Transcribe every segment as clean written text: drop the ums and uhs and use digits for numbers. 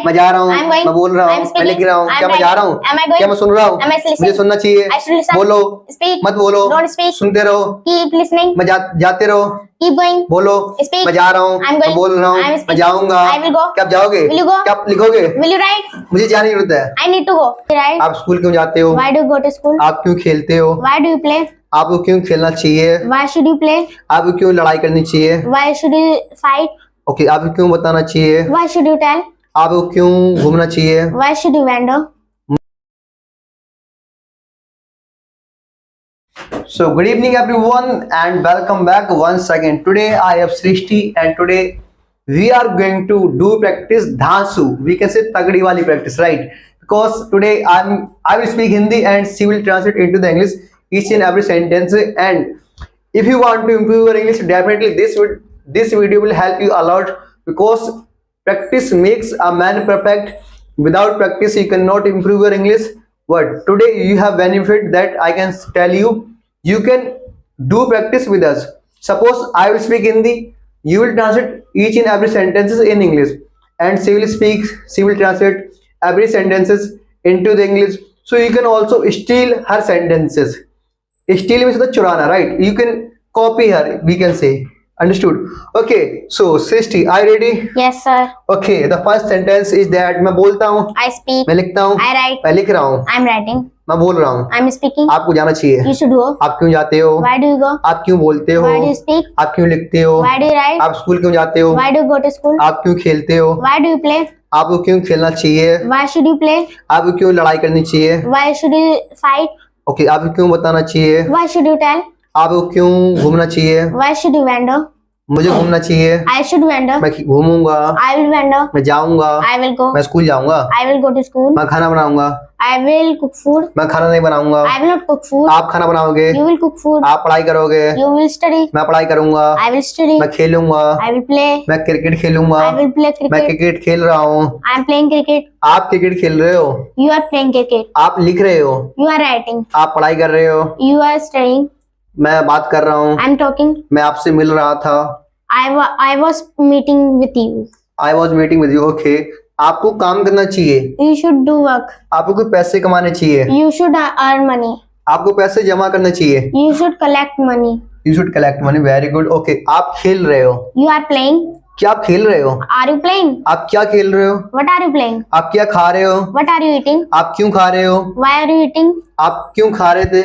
मैं जा रहा हूँ, I'm going. मैं बोल रहा I'm हूँ, मैं speaking. लिख रहा हूँ, I'm क्या मैं जा रहा हूँ, Am I going? क्या मैं सुन रहा हूँ, Am I listening? मुझे सुनना चाहिए, I should listen. बोलो, Speak. मत बोलो, Don't speak. सुनते रहो, Keep listening. मैं जाते रहो, Keep going. बोलो, Speak. मैं जा रहा हूँ, I'm मैं going. बोल रहा हूँ, I'm मैं speaking. जाऊंगा, I will go. क्या आप जाओगे, Will you go? क्या आप लिखोगे, Will you write? मुझे जाने की जरूरत है। I need to go. Right? आप स्कूल क्यों जाते हो, Why do you go to school? आप क्यों खेलते हो, Why do you play? आपको क्यों खेलना चाहिए, Why should you play? आपको क्यों लड़ाई करनी चाहिए, Why should you fight? Okay, आपको क्यों बताना चाहिए, Why should you tell? आपको क्यों घूमना चाहिए। Why should you wander? So good evening everyone and welcome back once again. Today I have Srishti and today we are going to do practice Dhasu. We can say Tagdi wali practice, right? Because today I will speak Hindi and she will translate into the English each and every sentence. And if you want to improve your English, definitely this video will help you a lot because practice makes a man perfect. Without practice you cannot improve your English. But today you have benefit that I can tell you. You can do practice with us. Suppose I will speak Hindi, you will translate each and every sentences in English, and she will translate every sentences into the English. So you can also steal her sentences. Steal means the churana, right? You can copy her, we can say. Understood? Okay, so Srishti, are you ready? Yes, sir. Okay, the first sentence is that मैं बोलता हूँ, I speak. मैं लिखता हूँ, I write. मैं लिख रहा हूँ, I'm writing. मैं बोल रहा हूँ, I'm speaking. आपको जाना चाहिए, You should go. आप क्यों जाते हो, Why do you go? आप क्यों बोलते हो, Why do you speak? आप क्यों लिखते हो, Why do you write? आप स्कूल क्यों जाते हो, Why do you go to school? आप क्यों खेलते हो, Why do you play? आपको क्यों खेलना चाहिए, Why should you play? आपको क्यों लड़ाई करनी चाहिए, Why should you fight? Okay, आपको क्यों बताना चाहिए, Why should you tell? आपको क्यों घूमना चाहिए, Why should you wander? मुझे घूमना चाहिए, I should wander. मैं घूमूंगा, I will wander. मैं जाऊंगा, I will go. मैं स्कूल जाऊंगा, I will go to school. मैं खाना बनाऊंगा, I will cook food. मैं खाना नहीं बनाऊंगा, I will not cook food. आप खाना बनाओगे, You will cook food. आप पढ़ाई करोगे, You will study. मैं पढ़ाई करूंगा, I will study. मैं खेलूंगा, I will play. मैं क्रिकेट खेलूंगा, I will play मैं cricket. क्रिकेट खेल रहा हूँ, I am playing cricket. आप क्रिकेट खेल रहे हो, You are playing cricket. आप लिख रहे हो, You are writing. आप पढ़ाई कर रहे हो, You are studying. मैं बात कर रहा हूँ, I am talking. मैं आपसे मिल रहा था, I was meeting with you. I was meeting with you, okay, आपको काम करना चाहिए, You should do work. आपको कोई पैसे कमाने चाहिए, You should earn money. आपको पैसे जमा करना चाहिए, You should collect money. You should collect money, very good, okay, आप खेल रहे हो, You are playing. क्या आप खेल रहे हो, Are you playing? आप क्या खेल रहे हो, What are you playing? आप क्या खा रहे हो, What are you eating? आप क्यों खा रहे हो, Why are you eating? आप क्यों खा रहे थे,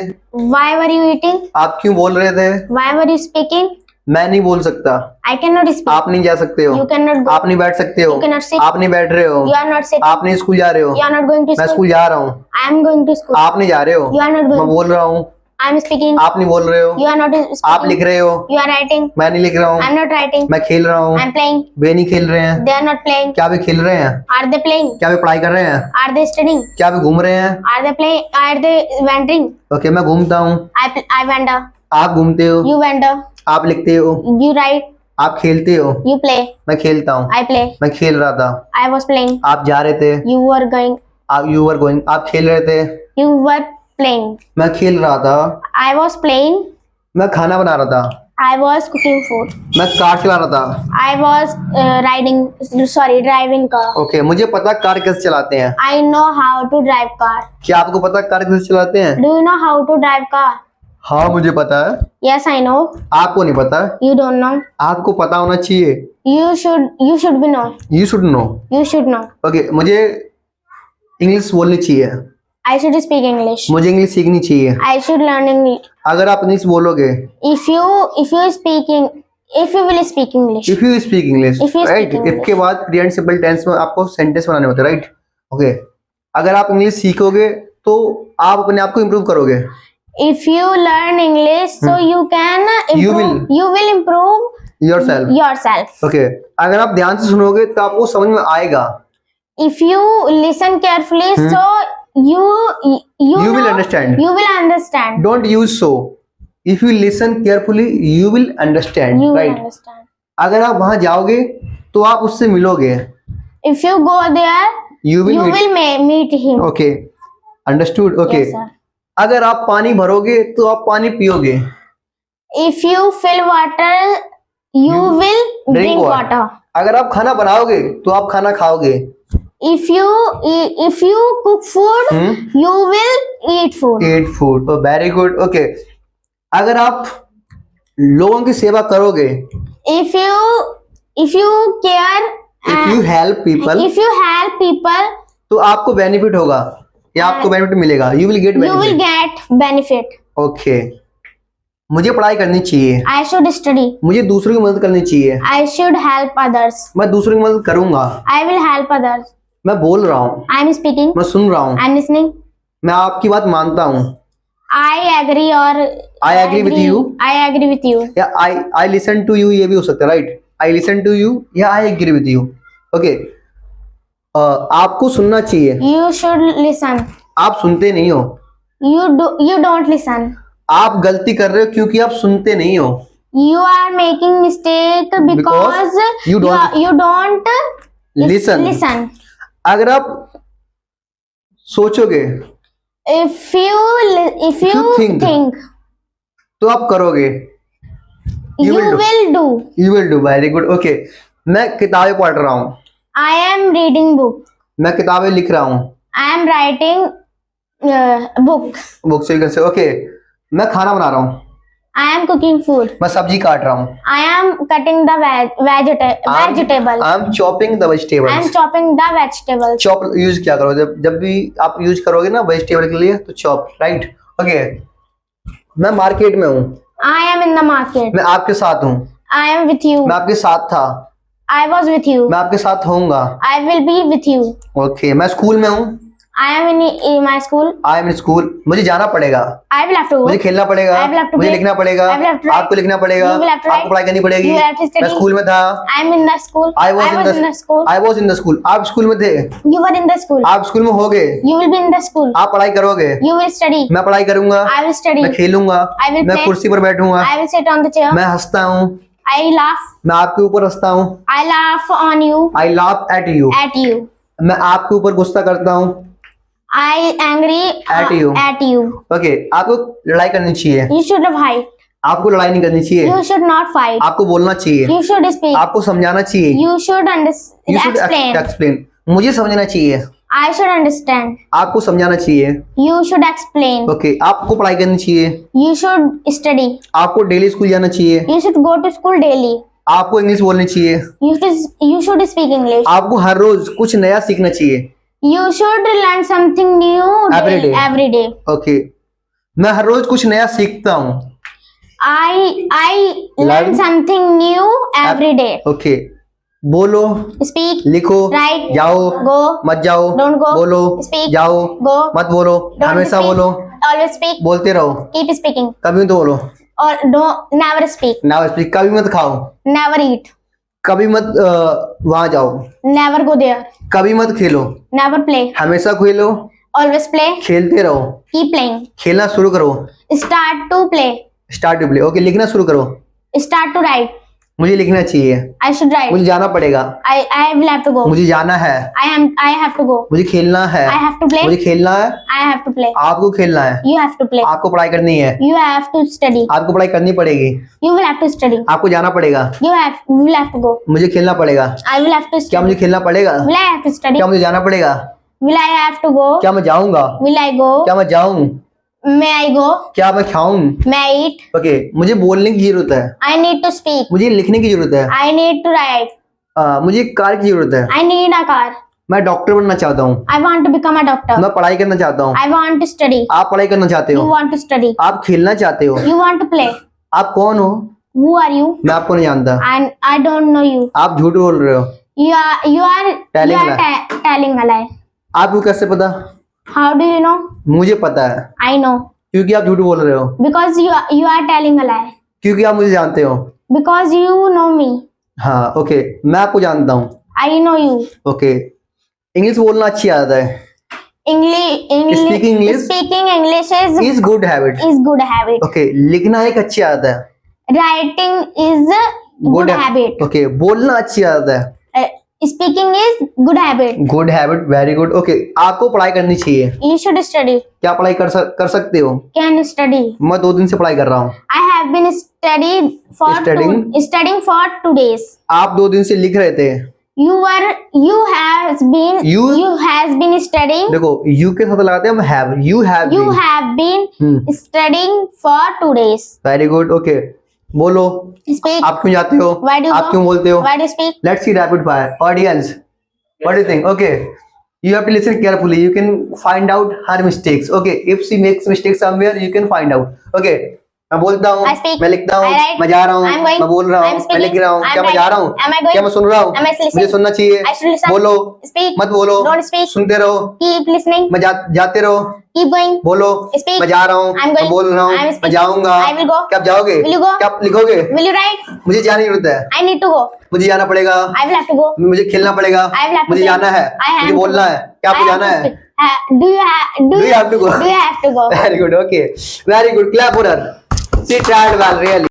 Why were you eating? आप क्यों बोल रहे थे, Why were you speaking? मैं नहीं बोल सकता, I cannot speak. आप नहीं जा सकते हो, You cannot go. आप नहीं बैठ सकते हो, You cannot sit. आप नहीं बैठ रहे हो, You are not sitting. आप नहीं स्कूल जा रहे हो, You are not going to मैं school. स्कूल जा रहा हूँ, I am going to school. आप नहीं जा रहे हो, You are not मैं going. बोल रहा हूँ, I am speaking. आप नहीं बोल रहे हो, You are not आप लिख speaking. रहे हो, You are writing. मैं नहीं लिख रहा I हूँ, am not writing. मैं खेल रहा हूँ, I am playing. वे नहीं खेल रहे हैं, They are not playing. क्या वे खेल रहे हैं, Are they playing? क्या वे पढ़ाई कर रहे हैं, Are they studying? क्या वे घूम रहे हैं, Are they playing? Are they wandering? Okay, मैं घूमता हूँ, I wander. आप घूमते हो, You wander. आप लिखते हो, You write. आप खेलते हो, You play. मैं खेलता हूँ, I play. मैं खेल रहा था, I was playing. आप जा रहे थे, You were going. आप यू वर गोइंग, आप खेल रहे थे, You were playing. मैं खेल रहा था, I was playing. मैं खाना बना रहा था, I was cooking food. मैं कार चला रहा था, I was driving car. Okay, मुझे पता कार कैसे चलाते हैं, I know how to drive car. क्या आपको पता कार कैसे चलाते हैं, Do you know how to drive car? हाँ मुझे पता है, Yes, I know. आपको नहीं पता, You don't know. आपको पता होना चाहिए, You should be know. You should know, You should know. Okay, मुझे इंग्लिश बोलनी चाहिए, I should speak English. मुझे इंग्लिश सीखनी चाहिए, I should learn English. अगर आप इंग्लिश बोलोगे, If you will speak English. If you speak English, If you speak right, English. इसके बाद प्रेजेंट सिंपल टेंस में आपको सेंटेंस बनाने होते हैं, राइट, ओके, अगर आप इंग्लिश सीखोगे तो आप अपने आप को इम्प्रूव करोगे, If you learn English, so you can improve. You will improve yourself, yourself. Okay, अगर आप ध्यान से सुनोगे तो आपको समझ में आएगा, If you listen carefully, so you will know, understand. You will understand. Don't use so, if you listen carefully you will understand, You will right, understand. अगर आप वहां जाओगे तो आप उससे मिलोगे, If you go there, you you will will meet him. Okay, understood, okay, Yes, sir. अगर आप पानी भरोगे तो आप पानी पियोगे, If you fill water, you will drink water. अगर आप खाना बनाओगे तो आप खाना खाओगे, if you cook food, you will eat food. eat food. Oh, very good. Okay. अगर आप लोगों की सेवा करोगे, If you care, if you help people, if you help people, तो आपको बेनिफिट होगा या आपको बेनिफिट मिलेगा. You will get you will benefit. get benefit. Okay. मुझे पढ़ाई करनी चाहिए. I should study. मुझे दूसरों की मदद करनी चाहिए. I should help others. मैं दूसरों की मदद करूंगा. I will help others. मैं बोल रहा हूँ, I am speaking. मैं सुन रहा हूँ, I am listening. मैं आपकी बात मानता हूँ. I agree or I agree with you. I agree with you. या I listen to you, ये भी हो सकता है, right. I listen to you या I agree with you. Okay. आपको सुनना चाहिए. You should listen. आप सुनते नहीं हो. You don't listen. आप गलती कर रहे हो क्योंकि आप सुनते नहीं हो. You are making mistake because you don't- you don't Listen. listen. अगर आप सोचोगे If you think. तो आप करोगे. you will do. will do. You will do. Very good. Okay. मैं किताबें पढ़ रहा हूँ. I am reading book. मैं किताबें लिख रहा हूँ. I am writing book. Book से कैसे. ओके. मैं खाना बना रहा हूँ. I am cooking food. मैं सब्जी काट रहा हूँ. I am cutting the vegetable. I am chopping the I am vegetables. chopping the vegetables. Chop use क्या करो, जब भी आप यूज करोगे ना वेजिटेबल के लिए तो चॉप, राइट. ओके. मैं मार्केट में हूँ. I am in the market. मैं आपके साथ हूँ. I am with you. मैं आपके साथ था. I was with you. मैं आपके साथ होऊंगा. I will be with you. Okay. मैं स्कूल में हूँ. I am in my school. I am in school. मुझे जाना पड़ेगा. I will have to go. मुझे खेलना पड़ेगा. I will have to मुझे play. लिखना पड़ेगा. I will have to write. आपको लिखना पड़ेगा. You will have to write. आपको पढ़ाई करनी पड़ेगी. You will have to study. मैं स्कूल में था. I am in the school. I I was in the school. I was in the school. आप स्कूल में थे. You were in the school. आप स्कूल में होगे. You will be in the school. आप पढ़ाई करोगे. You will study. मैं पढ़ाई करूंगा. I will study. मैं खेलूंगा. I will मैं play. कुर्सी पर बैठूंगा. I will sit on the chair. मैं हंसता हूँ. I laugh. मैं आपके ऊपर हंसता हूँ. I laugh on you. I laugh at you. At you. मैं आपके ऊपर गुस्सा करता हूँ. I angry At you. At you. Okay. आपको लड़ाई करनी चाहिए. You should fight. आपको लड़ाई नहीं करनी चाहिए. You should not fight. आपको बोलना चाहिए. You should speak. आपको समझाना चाहिए. You should You should explain. explain. मुझे समझना चाहिए. I should understand. आपको समझाना चाहिए. You should explain. ओके. आपको पढ़ाई करनी चाहिए. You should study. आपको डेली स्कूल जाना चाहिए. You should go to school daily. आपको इंग्लिश बोलनी चाहिए. You should speak English. आपको हर रोज कुछ नया सीखना चाहिए. You should learn something new Every day. Every day. Okay. मैं हर रोज कुछ नया सीखता हूँ. I learn Learn. something new every day. Okay. बोलो. Speak. लिखो. Write. जाओ. Go. मत जाओ. Don't go. बोलो. Speak. जाओ. Go. मत बोलो. Don't हमेशा speak. बोलो. Always speak. बोलते रहो. Keep speaking. कभी तो बोलो. Or don't never speak. ना स्पीक. कभी मत खाओ. Never eat. कभी मत वहां जाओ. Never go there. कभी मत खेलो. Never play. हमेशा खेलो. Always play. खेलते रहो. Keep playing. खेलना शुरू करो. Start to play. Start to play. Okay. लिखना शुरू करो. Start to write. मुझे लिखना चाहिए. I should write. मुझे जाना पड़ेगा. I will have to go. मुझे जाना है. I have to go. मुझे खेलना है. I have to play. मुझे खेलना है. I have to play. आपको खेलना है. You have to play. आपको पढ़ाई करनी है. You have to study. आपको पढ़ाई करनी पड़ेगी. You will have to study. आपको जाना पड़ेगा. You will have to go. मुझे खेलना पड़ेगा. I will have to क्या study. मुझे खेलना पड़ेगा? Will I have to study? क्या मुझे जाना पड़ेगा? Will I have to go? क्या मैं जाऊंगा? Will I go? क्या मैं जाऊं? May I go? क्या मैं खाऊं? May I eat? ओके. मुझे बोलने की जरूरत है. I need to speak. मुझे लिखने की जरूरत है. I need to write. मुझे कार की जरूरत है. I need a car. मैं डॉक्टर बनना चाहता हूँ. I want to become a doctor. मैं पढ़ाई करना चाहता हूँ. I want to study. आप पढ़ाई करना चाहते You हो. want to study. आप खेलना चाहते हो. You want to play. आप कौन हो? Who are you? मैं आपको नहीं जानता. And I don't know you. आप झूठ बोल रहे हो. You are Telling a telling a lie. आपको कैसे पता? How do you know? मुझे पता है. I know. क्योंकि आप झूठ बोल रहे हो. Because you are telling a lie. क्योंकि आप मुझे जानते हो. Because you know me. हाँ. ओके. मैं आपको जानता हूँ. I know you. Okay. English बोलना अच्छी आदत है. Speaking English is good habit. is good habit. Okay. लिखना एक अच्छी आदत है. Writing is a good habit. Okay. बोलना अच्छी आदत है. Speaking is good habit. Good habit. Very good. Okay. आपको पढ़ाई करनी चाहिए. You should study. क्या पढ़ाई कर सकते हो? Can study. मैं 2 दिन से पढ़ाई कर रहा हूँ. I have been studying for Studying? studying for 2 days. आप 2 दिन से लिख रहे थे. you has been studying. देखो यू के साथ लगाते हैं हम have, you have You have been studying for 2 days. Very good. Okay बोलो, Speak. आप क्यों जाते हो, Why do you आप go? क्यों बोलते हो? Why do you speak? Let's see rapid fire audience, what do you think? Okay you have to listen carefully, you can find out her mistakes. Okay, if she makes mistakes somewhere you can find out. Okay, मैं बोलता हूँ, I speak. मैं लिखता हूँ, I write. मैं जा रहा हूँ, I'm going. मैं बोल रहा I'm हूँ, मैं speaking. लिख रहा हूँ, I'm क्या मैं जा रहा writing. Am I हूँ, going? क्या मैं सुन रहा हूँ, Am I listening? मुझे सुनना चाहिए, I should listen. बोलो, Speak. मत बोलो, Don't speak. सुनते रहो, Keep listening. मैं जाते रहो, Keep going. बोलो, Speak. मैं जा रहा हूँ, I'm मैं going. बोल रहा हूँ, I'm मैं speaking. जाऊंगा, I will go. क्या आप जाओगे, Will you go? क्या आप लिखोगे, Will you write? मुझे जाने की जरूरत है, I need to go. मुझे जाना पड़ेगा, I will have to go. मुझे खेलना पड़ेगा, I will have to मुझे play. जाना है, I have मुझे to बोलना go. है, क्या I आपको have जाना to है? speak. Do you have to go? Do you have to go? Very good. Okay. Very good. Clap for her. She tried well, really.